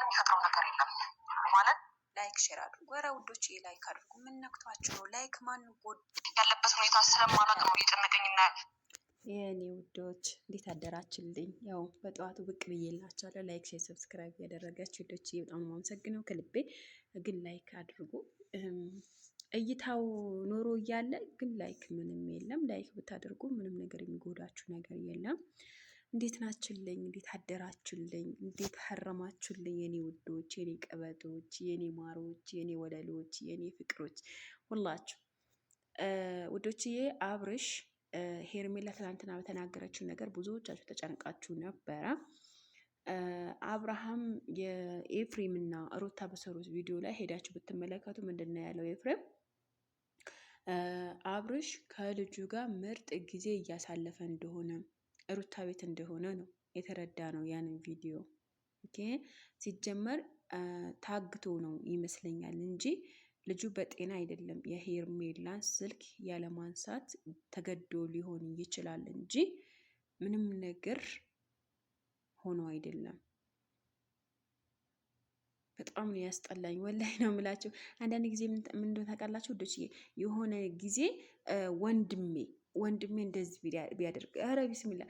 የሚፈጥረው ነገር የለም ማለት ላይክ ሼር አድርጉ። ኧረ ውዶች ላይክ አድርጉ። ምን ነክቷችሁ ነው? ላይክ ማን ጎድ ያለበት ሁኔታ ስለማላውቅ ነው እየጨነቀኝና የኔ ውዶች እንዴት አደራችልኝ? ያው በጠዋቱ ብቅ ብዬላችኋለሁ። ላይክ ሼር ሰብስክራይብ ያደረጋችሁ ውዶች በጣም ነው የማመሰግነው ከልቤ። ግን ላይክ አድርጉ። እይታው ኖሮ እያለ ግን ላይክ ምንም የለም። ላይክ ብታደርጉ ምንም ነገር የሚጎዳችሁ ነገር የለም። እንዴት ናችሁልኝ? እንዴት አደራችሁልኝ? እንዴት ሀረማችሁልኝ? የኔ ውዶች፣ የኔ ቀበጦች፣ የኔ ማሮች፣ የኔ ወለሎች፣ የኔ ፍቅሮች ሁላችሁ ውዶችዬ። አብርሽ ሄርሜላ ትናንትና በተናገረችው ነገር ብዙዎቻችሁ ተጨንቃችሁ ነበረ። አብርሃም የኤፍሬም እና ሩታ በሰሩት ቪዲዮ ላይ ሄዳችሁ ብትመለከቱ ምንድን ነው ያለው ኤፍሬም? አብርሽ ከልጁ ጋር ምርጥ ጊዜ እያሳለፈ እንደሆነ ሩታ ቤት እንደሆነ ነው የተረዳ ነው ያንን ቪዲዮ። ኦኬ ሲጀመር ታግቶ ነው ይመስለኛል እንጂ ልጁ በጤና አይደለም። የሄርሜላን ስልክ ያለማንሳት ተገዶ ሊሆን ይችላል እንጂ ምንም ነገር ሆኖ አይደለም። በጣም ነው ያስጠላኝ። ወላይ ነው የምላችሁ። አንዳንድ ጊዜ ምን እንደሆነ ታውቃላችሁ ውዶች? የሆነ ጊዜ ወንድሜ እንደዚህ ቢያደርግ ኧረ ቢስሚላ።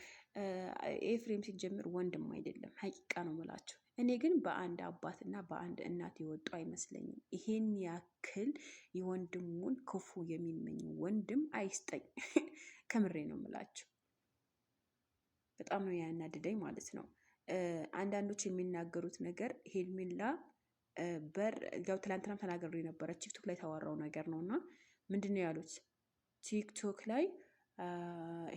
ኤፍሬም ሲጀምር ወንድም አይደለም፣ ሀቂቃ ነው የምላችሁ። እኔ ግን በአንድ አባትና በአንድ እናት የወጡ አይመስለኝም። ይሄን ያክል የወንድሙን ክፉ የሚመኝ ወንድም አይስጠኝ። ከምሬ ነው የምላችሁ። በጣም ነው ያናድደኝ ማለት ነው። አንዳንዶች የሚናገሩት ነገር ሄርሜላ ያው ትላንትናም ተናገሩ የነበረ ቲክቶክ ላይ ተዋራው ነገር ነው እና ምንድን ነው ያሉት ቲክቶክ ላይ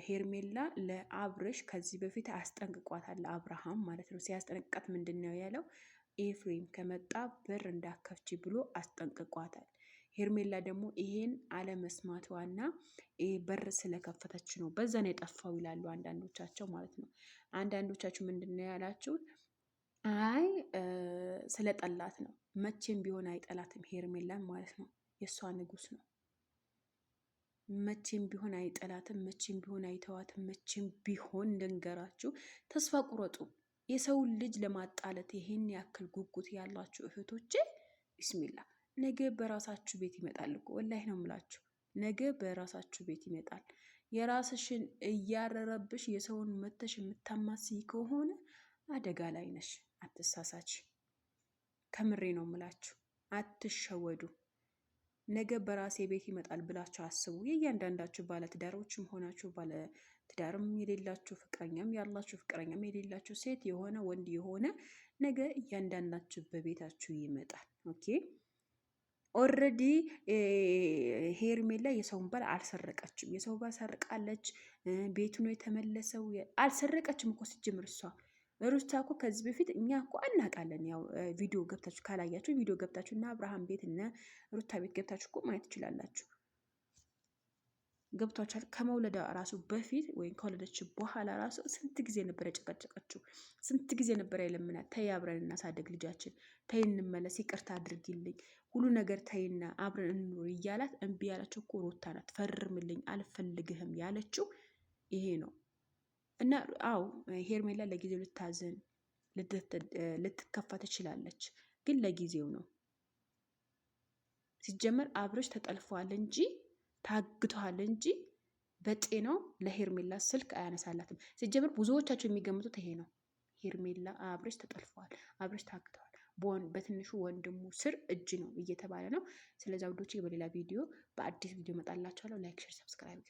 ሄርሜላ ለአብርሽ ከዚህ በፊት አስጠንቅቋታል። አብርሃም ማለት ነው። ሲያስጠነቅቃት ምንድን ነው ያለው? ኤፍሬም ከመጣ በር እንዳከፍች ብሎ አስጠንቅቋታል። ሄርሜላ ደግሞ ይሄን አለመስማቷና በር ስለከፈተች ነው በዛ ነው የጠፋው ይላሉ አንዳንዶቻቸው ማለት ነው። አንዳንዶቻችሁ ምንድን ነው ያላችሁት? አይ ስለጠላት ነው። መቼም ቢሆን አይጠላትም ሄርሜላን ማለት ነው። የእሷ ንጉስ ነው። መቼም ቢሆን አይጠላትም። መቼም ቢሆን አይተዋትም። መቼም ቢሆን ልንገራችሁ፣ ተስፋ ቁረጡ። የሰውን ልጅ ለማጣለት ይሄን ያክል ጉጉት ያላችሁ እህቶቼ ቢስሚላ፣ ነገ በራሳችሁ ቤት ይመጣል እኮ ወላሂ ነው የምላችሁ። ነገ በራሳችሁ ቤት ይመጣል። የራስሽን እያረረብሽ የሰውን መተሽ የምታማስይ ከሆነ አደጋ ላይ ነሽ። አትሳሳች። ከምሬ ነው የምላችሁ። አትሸወዱ። ነገ በራሴ ቤት ይመጣል ብላችሁ አስቡ። የእያንዳንዳችሁ ባለትዳሮችም ሆናችሁ ባለትዳርም የሌላችሁ ፍቅረኛም ያላችሁ ፍቅረኛም የሌላችሁ ሴት የሆነ ወንድ የሆነ ነገ እያንዳንዳችሁ በቤታችሁ ይመጣል። ኦኬ ኦልሬዲ ሄርሜላ የሰውን ባል አልሰረቀችም። የሰው ባል ሰርቃለች። ቤቱ ነው የተመለሰው። አልሰረቀችም እኮ ሲጀምር እሷ ሩታ እኮ ከዚህ በፊት እኛ እኮ እናውቃለን። ያው ቪዲዮ ገብታችሁ ካላያችሁ ቪዲዮ ገብታችሁ እና አብርሃም ቤት እና ሩታ ቤት ገብታችሁ እኮ ማየት ትችላላችሁ። ገብቷችኋል? ከመውለዳ ራሱ በፊት ወይም ከወለደች በኋላ ራሱ ስንት ጊዜ ነበር የጨቀጨቀችው? ስንት ጊዜ ነበር የለምናት? ተይ አብረን እናሳደግ ልጃችን፣ ተይ እንመለስ፣ ይቅርታ አድርጊልኝ፣ ሁሉ ነገር ተይና አብረን እንኖር እያላት እምቢ ያላቸው እኮ ሩታ ናት። ፈርምልኝ አልፈልግህም ያለችው ይሄ ነው። እና አው ሄርሜላ ለጊዜው ልታዘን ልትከፋ ትችላለች፣ ግን ለጊዜው ነው። ሲጀመር አብርሽ ተጠልፏል እንጂ ታግቷል እንጂ በጤናው ለሄርሜላ ስልክ አያነሳላትም። ሲጀመር ብዙዎቻቸው የሚገምቱት ይሄ ነው። ሄርሜላ አብርሽ ተጠልፏል፣ አብርሽ ታግተዋል፣ በትንሹ ወንድሙ ስር እጅ ነው እየተባለ ነው። ስለዚህ ውዶቼ በሌላ ቪዲዮ በአዲስ ቪዲዮ መጣላችኋለሁ። ላይክ፣ ሼር፣ ሰብስክራይብ